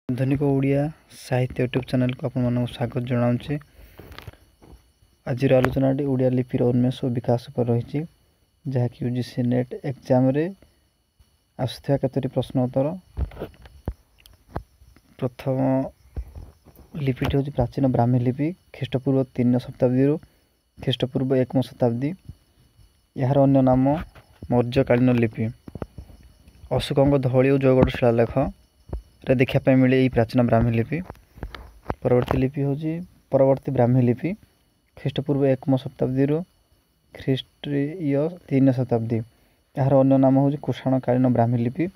आधुनिक ओडिया साहित्य YouTube channel को आपण स्वागत जनाऊँ। आज आलोचना ओडिया लिपिर उन्मेष और विकास पर रही जहाँकि यूजीसी नेट एग्जाम रे आसुवा केतोटी प्रश्न उत्तर। प्रथम लिपिटी हूँ प्राचीन ब्राह्मी लिपि ख्रीष्टपूर्व 3 शताब्दी ख्रीष्टपूर्व 1 शताब्दी। यार अन्य नाम मौर्यकालीन लिपि। अशोक धौली और जयगढ़ शिलालेख रे देखापी मिले यही प्राचीन ब्राह्मी लिपि। परवर्ती लिपि हूँ परवर्ती ब्राह्मी लिपि ख्रीष्टपूर्व 1 शताब्दी ख्रीष्टीय 3 शताब्दी। यार अन्य नाम हूँ कुषाणकालीन ब्राह्मी लिपि।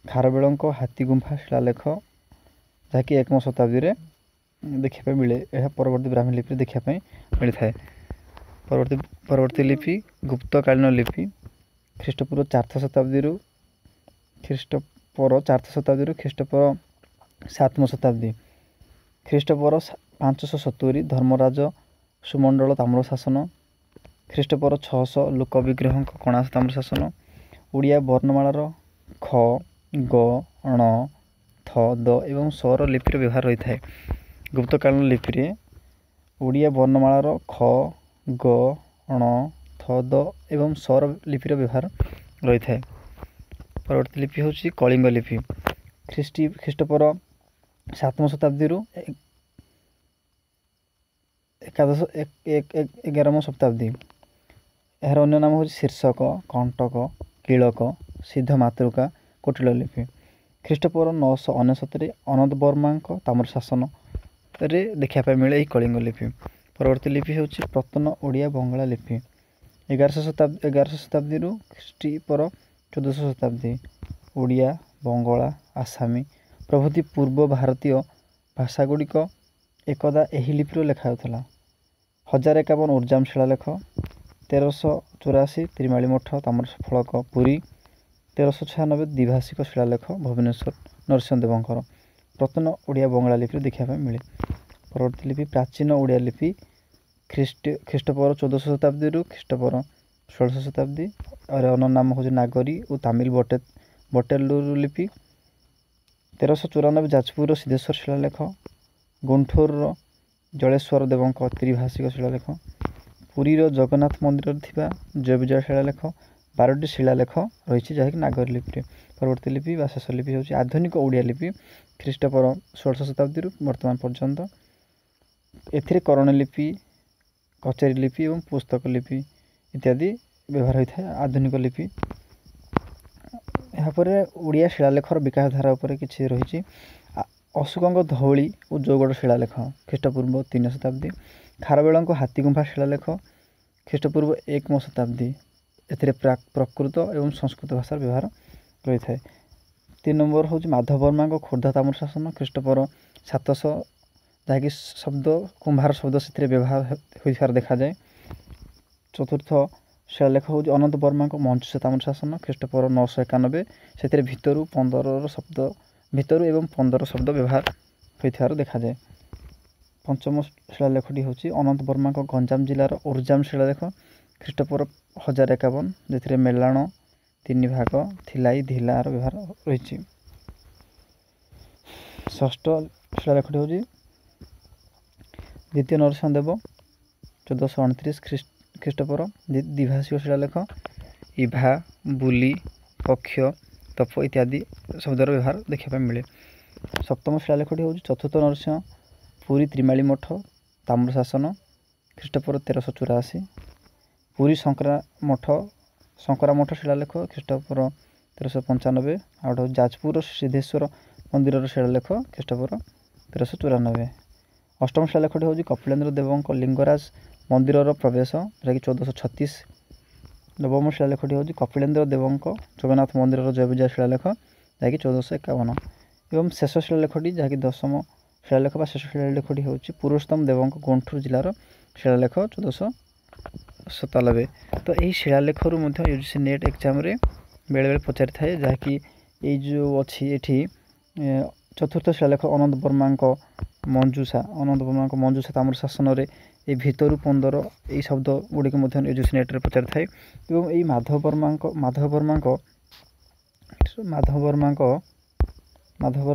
खारवेल हाथीगुंफा शिलालेख जहाँकि 1 शताब्दी देखापी मिले। यह परवर्ती ब्राह्मी लिपि देखापी मिलता है। परवर्ती लिपि गुप्तकालीन लिपि ख्रीष्टपूर्व 4 शताब्दी ख्रीष्टपूर्व 7 शताब्दी। ख्रीष्टपूर्व 570 धर्मराज सुमंडल ताम्रशासन। ख्रीष्टपूर्व 600 लोक विग्रह कणास ताम्रशासन। ओडिया वर्णमालार ख ग ण थ द एवं स्वर लिपिर व्यवहार रही है। गुप्तकालीन लिपि ओडिया वर्णमालार ख ग ण थ द एवं स्वर लिपिर व्यवहार रही है। परवर्ती लिपि हूँ कलिंग लिपि ख्रीष्टपूर्व 7 शताब्दी 11 शताब्दी। यार अन्य नाम हूँ शीर्षक कंटक कीलक सिद्ध मातृका कुटिल लिपि। ख्रीष्टपूर्व 969 अनंत वर्मा ताम्रशासन रे देखापी मिले यही कलिंग लिपि। परवर्ती लिपि हूँ प्रतन ओडिया बंगला लिपि 11 शताब्दी ख्रीष्टपूर्व 1400 शताब्दी। ओडिया बंगला आसामी प्रभृति पूर्व भारतीय भाषागुड़िक एकदा यही लिपिर लेखाला। 1051 उर्जाम शिलालेख 1384 त्रिमाली मठ ताम्रफलक पुरी 1396 द्विभाषिक शिलालेख भुवनेश्वर नरसिंहदेवंकर प्रतन ओडिया बंगला लिपि देखापी मिले। परवर्ती लिपि प्राचीन ओडिया लिपि ख्रीष्टपूर्व 1400 शताब्दी ख्रीष्टपूर्व 1600 शताब्दी। और अन्य नाम हूँ नागरी और तमिल बटेलुर लिपि 1394 जाजपुर सिद्धेश्वर शिलालेख। गुंठूर जलेश्वर देव त्रिभाषिक शिलालेख। पुरीर जगन्नाथ मंदिर थिबा जय विजय शिलालेख 12टी शिलालेख रही जहाँकि नागरी लिपि। परवर्ती लिपि बा शेष लिपि हूँ आधुनिक ओडिया लिपि ख्रीष्टपूर्व 1600 शताब्दी वर्तमान पर्यंत। एथिरे करण लिपि कचेरी लिपि और पुस्तक लिपि इत्यादि व्यवहार होता है। आधुनिक लिपि यापर ओडिया शिलालेखर विकास धारा उपर किसी रही। अशोक धौली और जयगढ़ शिलालेख ख्रीष्टपूर्व 3 शताब्दी। खारवेल हाथीगुंफा शिलालेख ख्रीष्टपूर्व 1 शताब्दी। एथिरे प्रकृत एवं संस्कृत भाषा व्यवहार रही है। 3 नंबर हूँ माधव वर्मा खोर्धा ताम्रशासन ख्रीष्टपूर्व 700 जहाँकि शब्द कुंभार शब्द से व्यवहार होकर देखा जाए। चतुर्थ शिलालेख हूँ अनंत वर्मा मंजूषा ताम्रशासन ख्रीष्टपूर्व 991 से भितर 15 शब्द व्यवहार होता देखा जाए। पंचम शिलालेखटी हूँ अनंत वर्मा गंजाम जिलार उर्जाम शिलालेख ख्रीष्टपूर्व 1051 जिथे मेलाण 3 भाग थिलाई धिलार व्यवहार रही। षष्ठ शिलालेखटी हूँ द्वितीय नरसिंहदेव 1429 ख्रीष्टपूर्व द्विभाषिक शिलालेख इभा बुली पक्ष तप इत्यादि शब्दर व्यवहार देखापी मिले। सप्तम शिलालेखटी हूँ चतुर्थ नरसिंह पुरी त्रिमाली मठ ताम्रशासन ख्रीष्टपूर्व 1384। पुरी शंकरा मठ शिलालेख ख्रीष्टपूर्व 1395। आउ जाजपुर सिद्धेश्वर मंदिर शिलालेख ख्रीष्टपूर्व 1394। अष्टम शिलालेखटी हूँ कपिलेन्द्र देव लिंगराज मंदिर प्रवेश जहाँकि 1436। नवम शिलालेखटी हूँ कपिलेन्द्र देव जगन्नाथ मंदिर जय विजय शिलालेख जहाँकि 1451। एवं शेष शिलालेखटी जहाँकि 10म शिलालेख बा शेष शिलालेखटी हूँ पुरुषोत्तम देव गुंठूर जिलार शिलालेख 1497। तो यही शिलालेख यूजीसी नेट एग्जाम बेले बेले पचारि थाए जहाँकि ये जो अच्छी ये चतुर्थ शिलालेख अनंत वर्मा मंजूषा ताम्रशासन ये भितर 15 यही शब्द गुड़िक यूजीसी नेट रे पचारि थाए। एवं यही माधव वर्मा ମାଧବ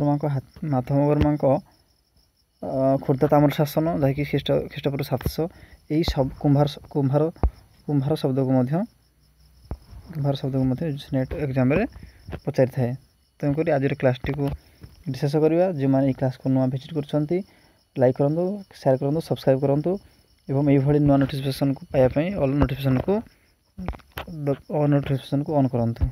ବର୍ମାଙ୍କ ଖୋର୍ଦ୍ଧା ତାମ୍ର ଶାସନ ଯାହାକି ଖ୍ରୀଷ୍ଟପୂର୍ବ 700 ଏହି ସବୁ କୁମ୍ଭାର ଶବ୍ଦକୁ ମଧ୍ୟ ନେଟ୍ ଏକ୍ଜାମ୍ରେ ପଚାରିଥାଏ। ତେଣୁକରି ଆଜିର କ୍ଲାସ୍ଟିକୁ ଶେଷ କରିବା। ଯେଉଁମାନେ ଏହି କ୍ଲାସ୍କୁ ନୂଆ ଭିଜିଟ୍ କରୁଛନ୍ତି ଲାଇକ୍ କରନ୍ତୁ, ସେୟାର କରନ୍ତୁ, ସବସ୍କ୍ରାଇବ୍ କରନ୍ତୁ ଏବଂ ଏଇଭଳି ନୂଆ ନୋଟିଫିକେସନ୍କୁ ପାଇବା ପାଇଁ ଅଲ୍ ନୋଟିଫିକେସନ୍କୁ ଅନ୍ କରନ୍ତୁ।